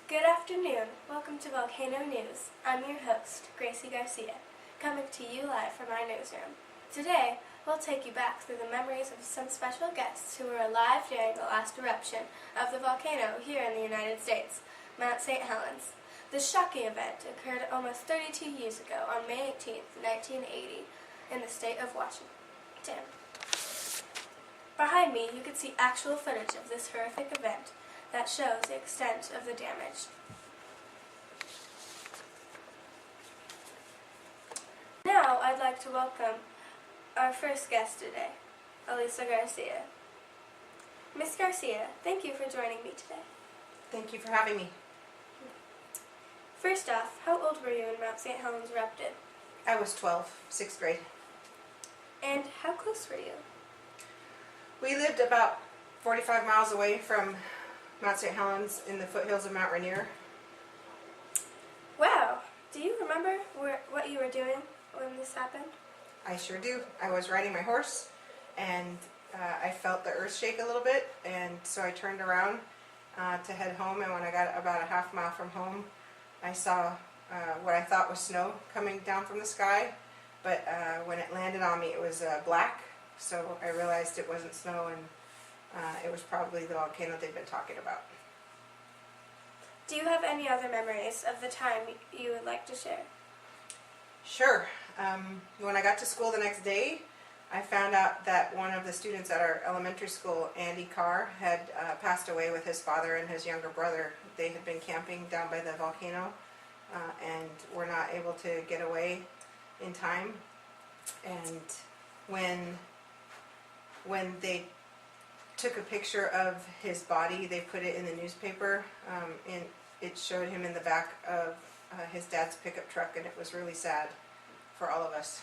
Good afternoon. Welcome to Volcano News. I'm your host, Gracie Garcia, coming to you live from our newsroom. Today, we'll take you back through the memories of some special guests who were alive during the last eruption of the volcano here in the United States, Mount St. Helens. This shocking event occurred almost 32 years ago on May 18, 1980, in the state of Washington. Behind me, you can see actual footage of this horrific event that shows the extent of the damage. Now I'd like to welcome our first guest today, Elisa Garcia. Miss Garcia, thank you for joining me today. Thank you for having me. First off, how old were you when Mount St. Helens erupted? I was 12, 6th grade. And how close were you? We lived about 45 miles away from Mount St. Helens in the foothills of Mount Rainier. Wow! Do you remember what you were doing when this happened? I sure do. I was riding my horse and I felt the earth shake a little bit, and so I turned around to head home, and when I got about a half mile from home, I saw what I thought was snow coming down from the sky, but when it landed on me it was black, so I realized it wasn't snow, and it was probably the volcano they've been talking about. Do you have any other memories of the time you would like to share? Sure. When I got to school the next day, I found out that one of the students at our elementary school, Andy Carr, had passed away with his father and his younger brother. They had been camping down by the volcano and were not able to get away in time. And when they took a picture of his body, they put it in the newspaper, and it showed him in the back of his dad's pickup truck, and it was really sad for all of us.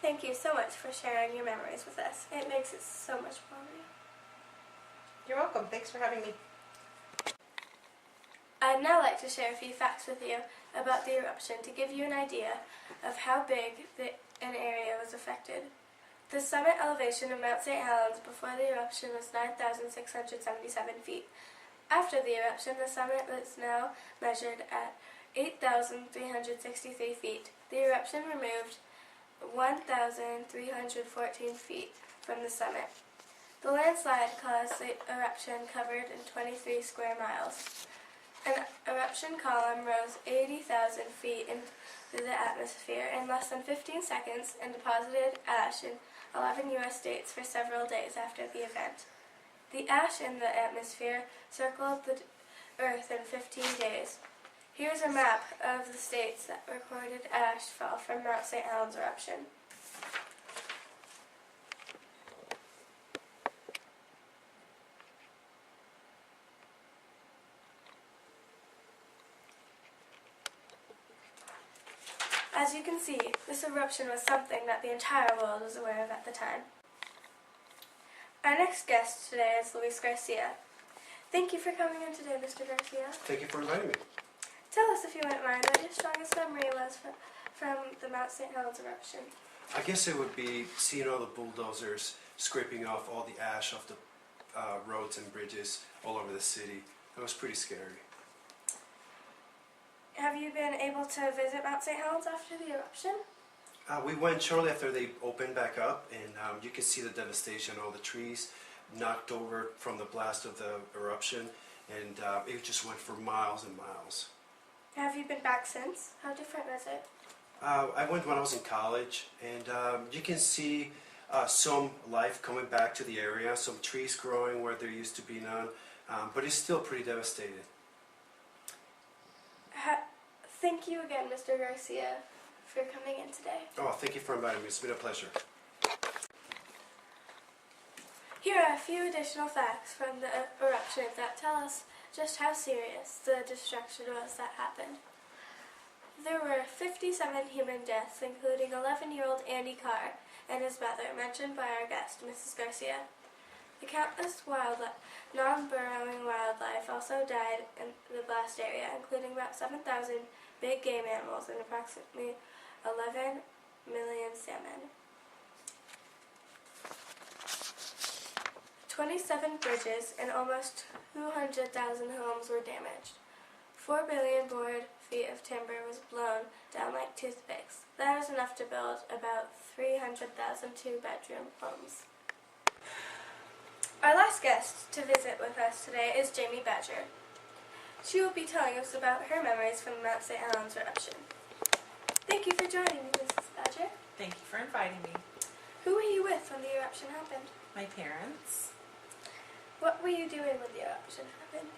Thank you so much for sharing your memories with us. It makes it so much more real. You're welcome. Thanks for having me. I'd now like to share a few facts with you about the eruption to give you an idea of how big an area was affected. The summit elevation of Mount St. Helens before the eruption was 9,677 feet. After the eruption, the summit is now measured at 8,363 feet. The eruption removed 1,314 feet from the summit. The landslide caused the eruption covered in 23 square miles. An eruption column rose 80,000 feet into the atmosphere in less than 15 seconds and deposited ash in 11 U.S. states for several days after the event. The ash in the atmosphere circled the Earth in 15 days. Here's a map of the states that recorded ash fall from Mount St. Helens eruption. As you can see, this eruption was something that the entire world was aware of at the time. Our next guest today is Luis Garcia. Thank you for coming in today, Mr. Garcia. Thank you for inviting me. Tell us, if you wouldn't mind, what your strongest memory was from the Mount St. Helens eruption. I guess it would be seeing all the bulldozers scraping off all the ash off the roads and bridges all over the city. It was pretty scary. Have you been able to visit Mount St. Helens after the eruption? We went shortly after they opened back up, and you can see the devastation, all the trees knocked over from the blast of the eruption, and it just went for miles and miles. Have you been back since? How different was it? I went when I was in college, and you can see some life coming back to the area, some trees growing where there used to be none, but it's still pretty devastated. Thank you again, Mr. Garcia, for coming in today. Oh, thank you for inviting me. It's been a pleasure. Here are a few additional facts from the eruption that tell us just how serious the destruction was that happened. There were 57 human deaths, including 11-year-old Andy Carr and his mother, mentioned by our guest, Mrs. Garcia. The countless non-burrowing wildlife also died in the blast area, including about 7,000 big game animals and approximately 11 million salmon. 27 bridges and almost 200,000 homes were damaged. 4 billion board feet of timber was blown down like toothpicks. That is enough to build about 300,000 two-bedroom homes. Our last guest to visit with us today is Jamie Badger. She will be telling us about her memories from the Mount St. Helens eruption. Thank you for joining me, Mrs. Badger. Thank you for inviting me. Who were you with when the eruption happened? My parents. What were you doing when the eruption happened?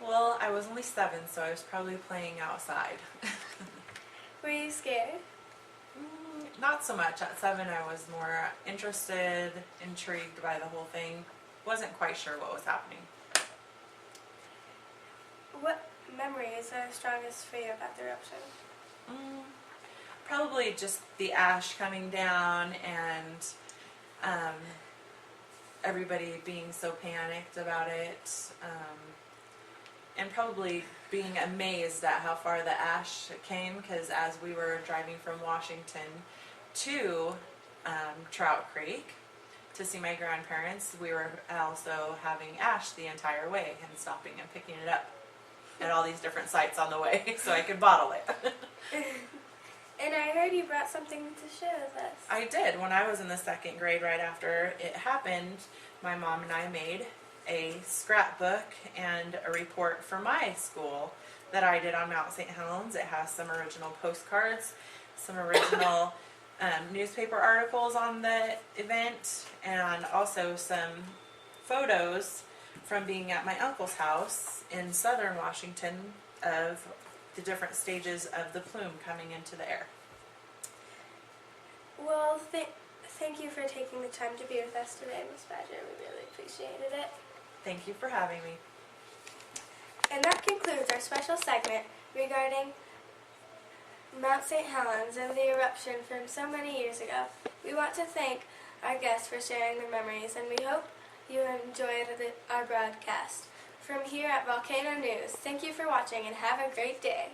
Well, I was only 7, so I was probably playing outside. Were you scared? Not so much. At 7, I was more interested, intrigued by the whole thing. Wasn't quite sure what was happening. What memories are strongest for you about the eruption? Probably just the ash coming down and everybody being so panicked about it, and probably being amazed at how far the ash came, because as we were driving from Washington to Trout Creek to see my grandparents, we were also having ash the entire way and stopping and picking it up at all these different sites on the way so I could bottle it. And I heard you brought something to share with us. I did. When I was in the 2nd grade, right after it happened, my mom and I made a scrapbook and a report for my school that I did on Mount St. Helens. It has some original postcards, some original newspaper articles on the event, and also some photos from being at my uncle's house in southern Washington of the different stages of the plume coming into the air. Well, thank you for taking the time to be with us today, Ms. Badger. We really appreciated it. Thank you for having me. And that concludes our special segment regarding Mount St. Helens and the eruption from so many years ago. We want to thank our guests for sharing their memories, and we hope you enjoyed our broadcast. From here at Volcano News, thank you for watching and have a great day.